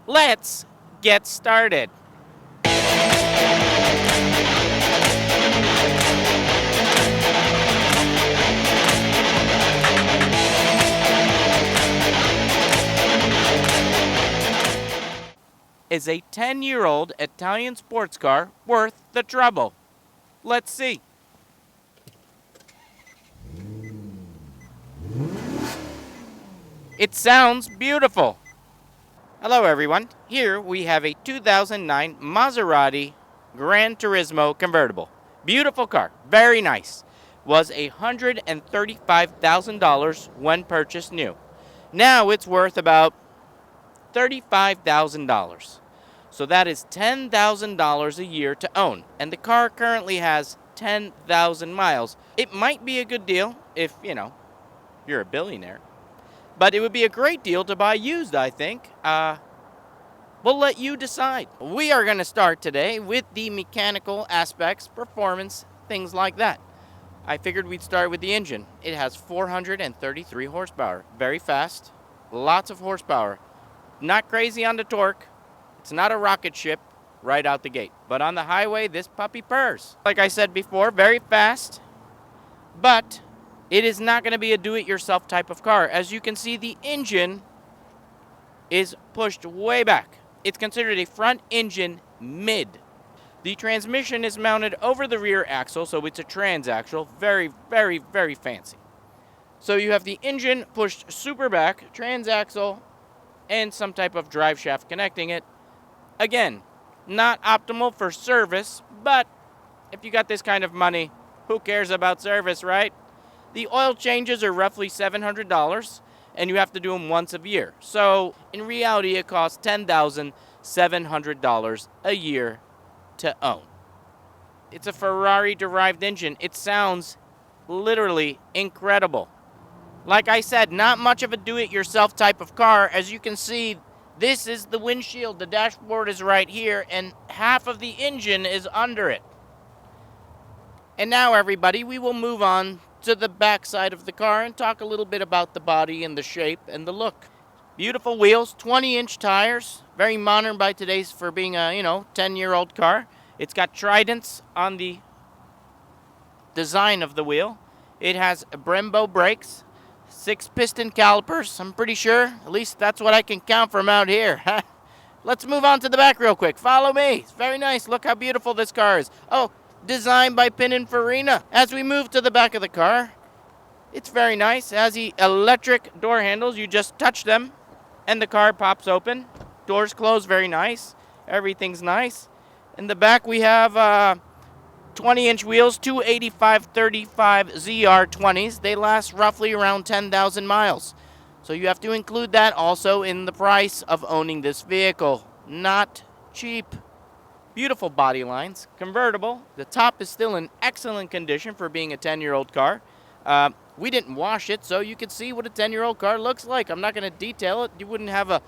Let's get started. Is a 10-year-old Italian sports car worth the trouble? Let's see. It sounds beautiful. Hello everyone. Here we have a 2009 Maserati GranTurismo convertible. Beautiful car, very nice. Was $135,000 when purchased new. Now it's worth about $35,000. So that is $10,000 a year to own. And the car currently has 10,000 miles. It might be a good deal if, you're a billionaire. But it would be a great deal to buy used, I think. We'll let you decide. We are going to start today with the mechanical aspects, performance, things like that. I figured we'd start with the engine. It has 433 horsepower. Very fast. Lots of horsepower. Not crazy on the torque. It's not a rocket ship right out the gate. But on the highway, this puppy purrs. Like I said before, very fast. But it is not going to be a do-it-yourself type of car. As you can see, the engine is pushed way back. It's considered a front engine mid. The transmission is mounted over the rear axle, so it's a transaxle. Very, very, very fancy. So you have the engine pushed super back, transaxle, and some type of drive shaft connecting it. Again, not optimal for service, but if you got this kind of money, who cares about service, right? The oil changes are roughly $700, and you have to do them once a year. So in reality, it costs $10,700 a year to own. It's a Ferrari-derived engine. It sounds literally incredible. Like I said, not much of a do-it-yourself type of car. As you can see, this is the windshield. The dashboard is right here, and half of the engine is under it. And now, everybody, we will move on to the back side of the car and talk a little bit about the body and the shape and the look. Beautiful wheels, 20-inch tires, very modern by today's for being a, 10-year-old car. It's got tridents on the design of the wheel. It has Brembo brakes, 6-piston calipers, I'm pretty sure. At least that's what I can count from out here. Let's move on to the back real quick. Follow me. It's very nice. Look how beautiful this car is. Oh, designed by Pininfarina. As we move to the back of the car, it's very nice. It has the electric door handles. You just touch them and the car pops open. Doors close, very nice. Everything's nice. In the back we have 20-inch wheels, 285/35 ZR20s. They last roughly around 10,000 miles. So you have to include that also in the price of owning this vehicle. Not cheap. Beautiful body lines, convertible. The top is still in excellent condition for being a 10-year-old car. We didn't wash it, so you can see what a 10-year-old car looks like. I'm not going to detail it. You wouldn't have a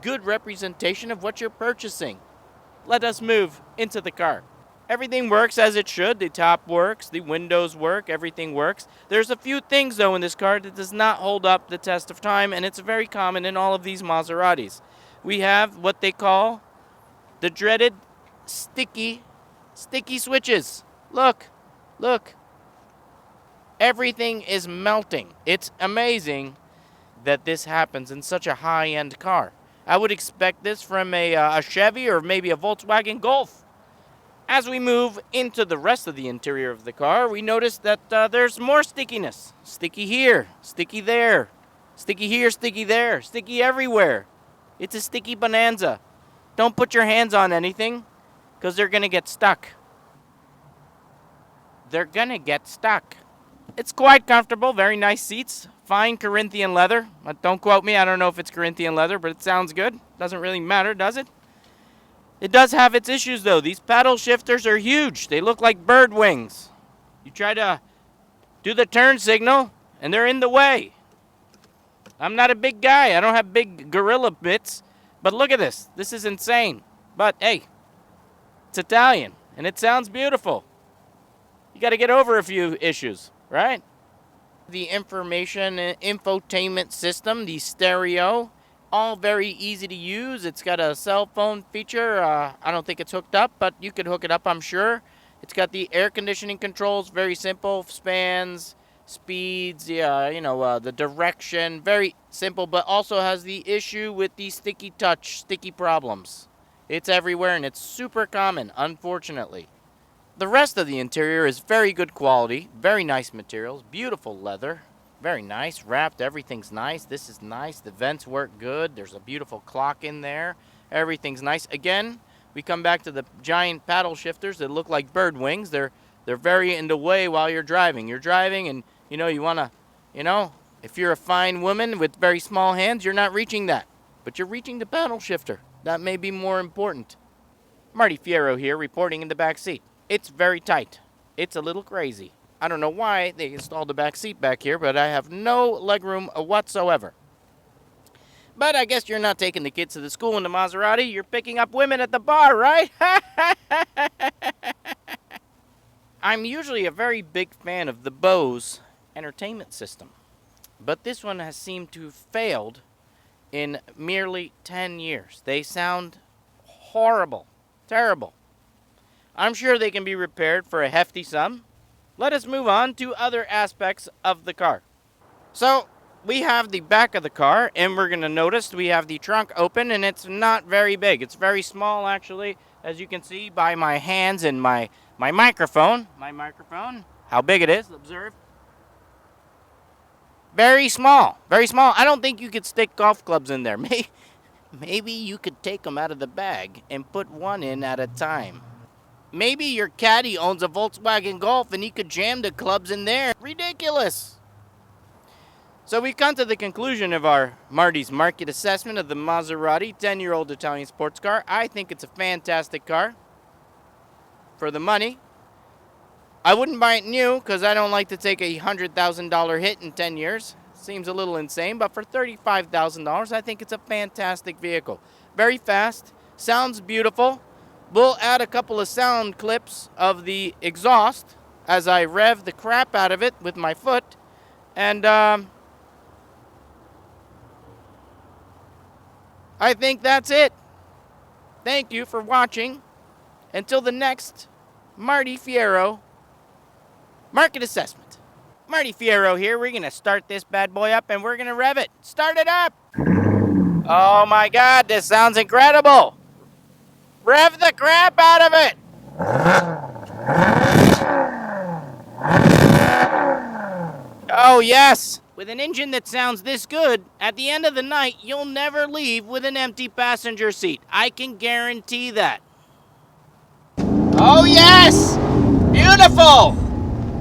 good representation of what you're purchasing. Let us move into the car. Everything works as it should. The top works, the windows work, everything works. There's a few things, though, in this car that does not hold up the test of time, and it's very common in all of these Maseratis. We have what they call the dreaded sticky switches. Look. Everything is melting. It's amazing that this happens in such a high-end car. I would expect this from a Chevy or maybe a Volkswagen Golf. As we move into the rest of the interior of the car, we notice that there's more stickiness. Sticky here, sticky there, sticky here, sticky there, sticky everywhere. It's a sticky bonanza. Don't put your hands on anything, because they're going to get stuck. It's quite comfortable, very nice seats, fine Corinthian leather. Don't quote me, I don't know if it's Corinthian leather, but it sounds good. Doesn't really matter, does it? It does have its issues, though. These paddle shifters are huge. They look like bird wings. You try to do the turn signal, and they're in the way. I'm not a big guy. I don't have big gorilla bits. But look at this. This is insane. But, hey, it's Italian, and it sounds beautiful. You got to get over a few issues, right? The information infotainment system, the stereo, all very easy to use. It's got a cell phone feature. I don't think it's hooked up, but you could hook it up, I'm sure. It's got the air conditioning controls, very simple, spans, speeds, yeah, the direction, very simple, but also has the issue with the sticky touch, sticky problems. It's everywhere and it's super common, unfortunately. The rest of the interior is very good quality, very nice materials, beautiful leather, very nice, wrapped, everything's nice. This is nice, the vents work good, there's a beautiful clock in there, everything's nice. Again, we come back to the giant paddle shifters that look like bird wings. They're very in the way while you're driving. You're driving and, you want to, if you're a fine woman with very small hands, you're not reaching that. But you're reaching the paddle shifter. That may be more important. Marty Fierro here, reporting in the back seat. It's very tight. It's a little crazy. I don't know why they installed the back seat back here, but I have no legroom whatsoever. But I guess you're not taking the kids to the school in the Maserati. You're picking up women at the bar, right? I'm usually a very big fan of the Bose entertainment system. But this one has seemed to have failed in merely 10 years. They sound horrible, terrible. I'm sure they can be repaired for a hefty sum. Let us move on to other aspects of the car. So, we have the back of the car, and we're going to notice we have the trunk open, and it's not very big. It's very small, actually, as you can see by my hands and my microphone. My microphone, how big it is, observe. Very small, very small. I don't think you could stick golf clubs in there. Maybe you could take them out of the bag and put one in at a time. Maybe your caddy owns a Volkswagen Golf and he could jam the clubs in there. Ridiculous. So we've come to the conclusion of our Marty's market assessment of the Maserati 10-year-old Italian sports car. I think it's a fantastic car for the money. I wouldn't buy it new because I don't like to take a $100,000 hit in 10 years. Seems a little insane, but for $35,000, I think it's a fantastic vehicle. Very fast, sounds beautiful. We'll add a couple of sound clips of the exhaust as I rev the crap out of it with my foot. And I think that's it. Thank you for watching. Until the next Marty Fierro market assessment. Marty Fierro here. We're going to start this bad boy up and we're going to rev it. Start it up. Oh my God, this sounds incredible. Rev the crap out of it! Oh yes! With an engine that sounds this good, at the end of the night, you'll never leave with an empty passenger seat. I can guarantee that. Oh yes! Beautiful!